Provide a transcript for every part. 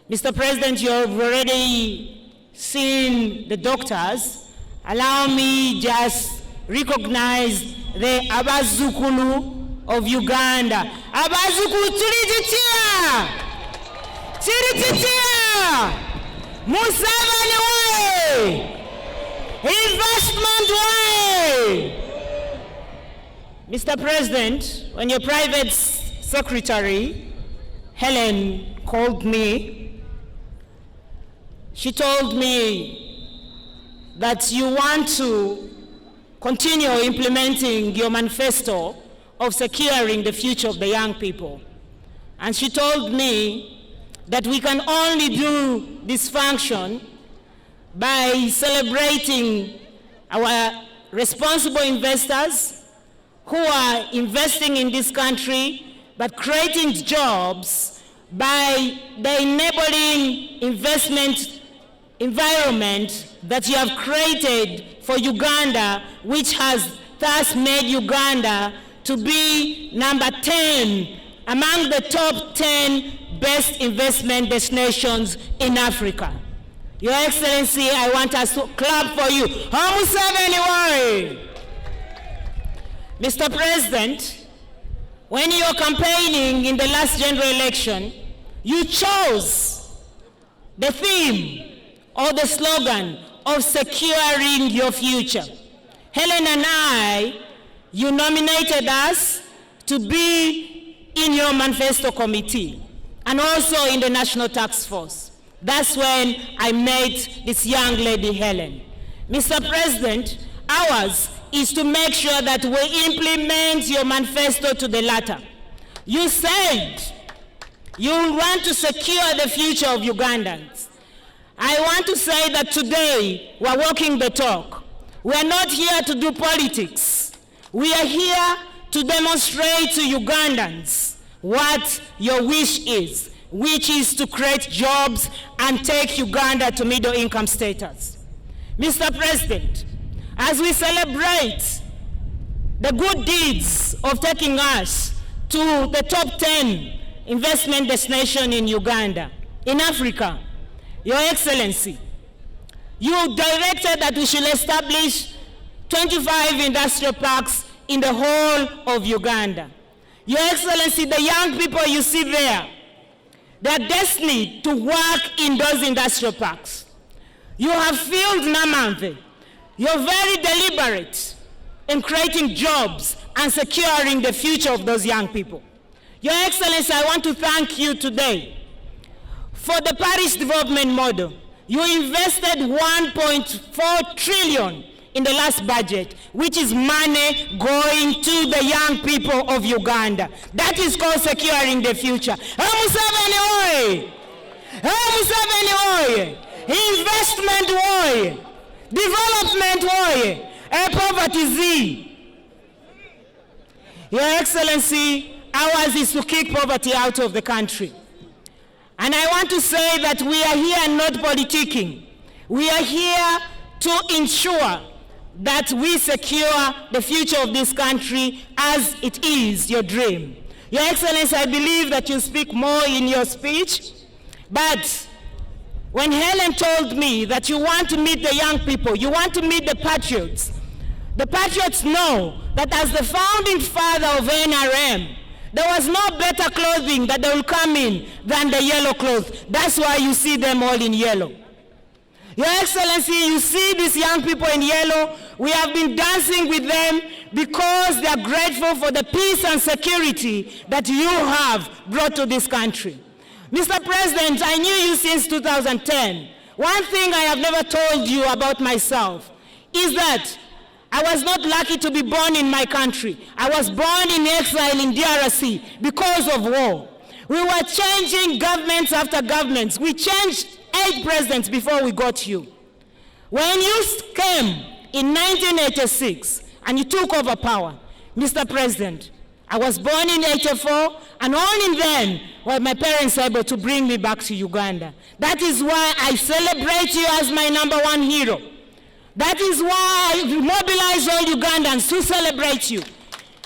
Mr. President, you have already seen the doctors. Allow me just recognize the Abazukulu of Uganda. Abazukulu Chirititia! Chirititia! Museveni way! Investment way! Mr. President, when your private secretary, Helen, called me, she told me that you want to continue implementing your manifesto of securing the future of the young people. And she told me that we can only do this function by celebrating our responsible investors who are investing in this country, but creating jobs by the enabling investment environment that you have created for Uganda, which has thus made Uganda to be number 10 among the top 10 best investment destinations in Africa. Your Excellency, I want us to clap for you. Museveni way! Mr. President, when you were campaigning in the last general election, you chose the theme or the slogan of securing your future. Helen and I, you nominated us to be in your manifesto committee and also in the National Task Force. That's when I met this young lady, Helen. Mr. President, ours is to make sure that we implement your manifesto to the latter. You said you want to secure the future of Ugandans. I want to say that today we're walking the talk. We are not here to do politics. We are here to demonstrate to Ugandans what your wish is, which is to create jobs and take Uganda to middle income status. Mr. President, as we celebrate the good deeds of taking us to the top 10 investment destination in Uganda, in Africa, Your Excellency, you directed that we should establish 25 industrial parks in the whole of Uganda. Your Excellency, the young people you see there, they are destined to work in those industrial parks. You have filled Namamve. You're very deliberate in creating jobs and securing the future of those young people. Your Excellency, I want to thank you today for the parish development model. You invested 1.4 trillion in the last budget, which is money going to the young people of Uganda. That is called securing the future. Museveni oye! Museveni oye! Investment oye! Development oye! Poverty Z! Your Excellency, ours is to kick poverty out of the country. And I want to say that we are here not politicking. We are here to ensure that we secure the future of this country as it is your dream. Your Excellency, I believe that you speak more in your speech, but when Helen told me that you want to meet the young people, you want to meet the patriots know that as the founding father of NRM, there was no better clothing that they will come in than the yellow clothes. That's why you see them all in yellow. Your Excellency, you see these young people in yellow. We have been dancing with them because they are grateful for the peace and security that you have brought to this country. Mr. President, I knew you since 2010. One thing I have never told you about myself is that I was not lucky to be born in my country. I was born in exile in DRC because of war. We were changing governments after governments. We changed 8 presidents before we got you. When you came in 1986 and you took over power, Mr. President, I was born in 84, and only then were my parents able to bring me back to Uganda. That is why I celebrate you as my #1 hero. That is why I mobilize all Ugandans to celebrate you.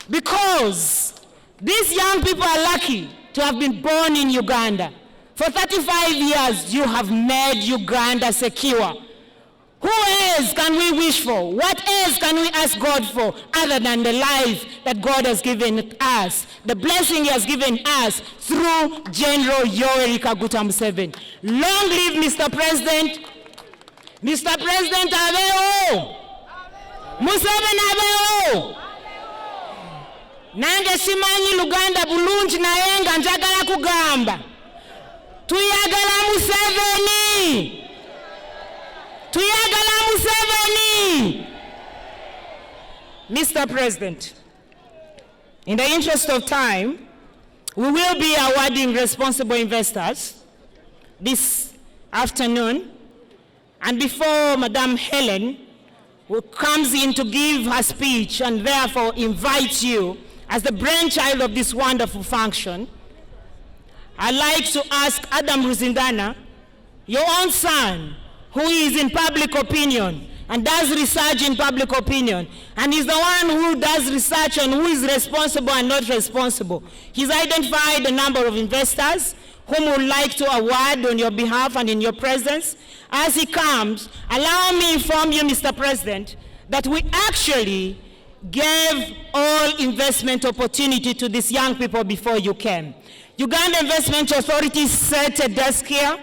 Because these young people are lucky to have been born in Uganda. For 35 years, you have made Uganda secure. Who else can we wish for? What else can we ask God for other than the life that God has given us, the blessing he has given us through General Yoweri Kaguta Museveni? Long live Mr. President. Mr. President abeho. Museveni abeho. Nange simanyi Luganda bulungi naye nga njagala kugamba. Tuyagala Museveni. Tuyagala Museveni. Mr. President, in the interest of time, we will be awarding responsible investors this afternoon. And before Madam Helen, who comes in to give her speech and therefore invites you as the brainchild of this wonderful function, I'd like to ask Adam Ruzindana, your own son, who is in public opinion and does research in public opinion, and is the one who does research on who is responsible and not responsible. He's identified a number of investors whom would like to award on your behalf and in your presence. As he comes, allow me to inform you, Mr. President, that we actually gave all investment opportunity to these young people before you came. Uganda Investment Authority set a desk here.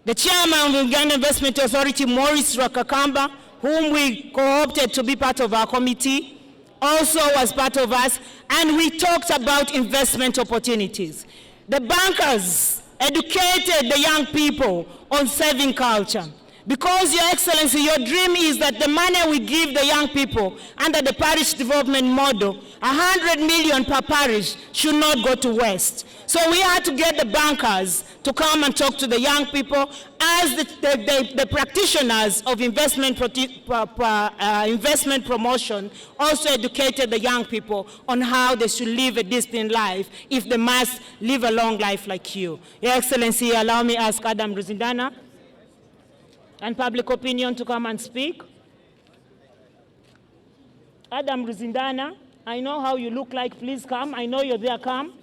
The chairman of the Uganda Investment Authority, Maurice Rakakamba, whom we co-opted to be part of our committee, also was part of us, and we talked about investment opportunities. The bankers educated the young people on saving culture. Because, Your Excellency, your dream is that the money we give the young people under the parish development model, 100 million per parish, should not go to waste. So we had to get the bankers to come and talk to the young people as the practitioners of investment promotion also educated the young people on how they should live a disciplined life if they must live a long life like you. Your Excellency, allow me to ask Adam Ruzindana and public opinion to come and speak. Adam Ruzindana, I know how you look like. Please come. I know you're there. Come.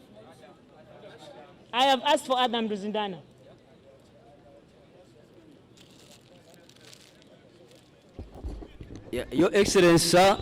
I have asked for Adam Ruzindana. Your Excellency, sir,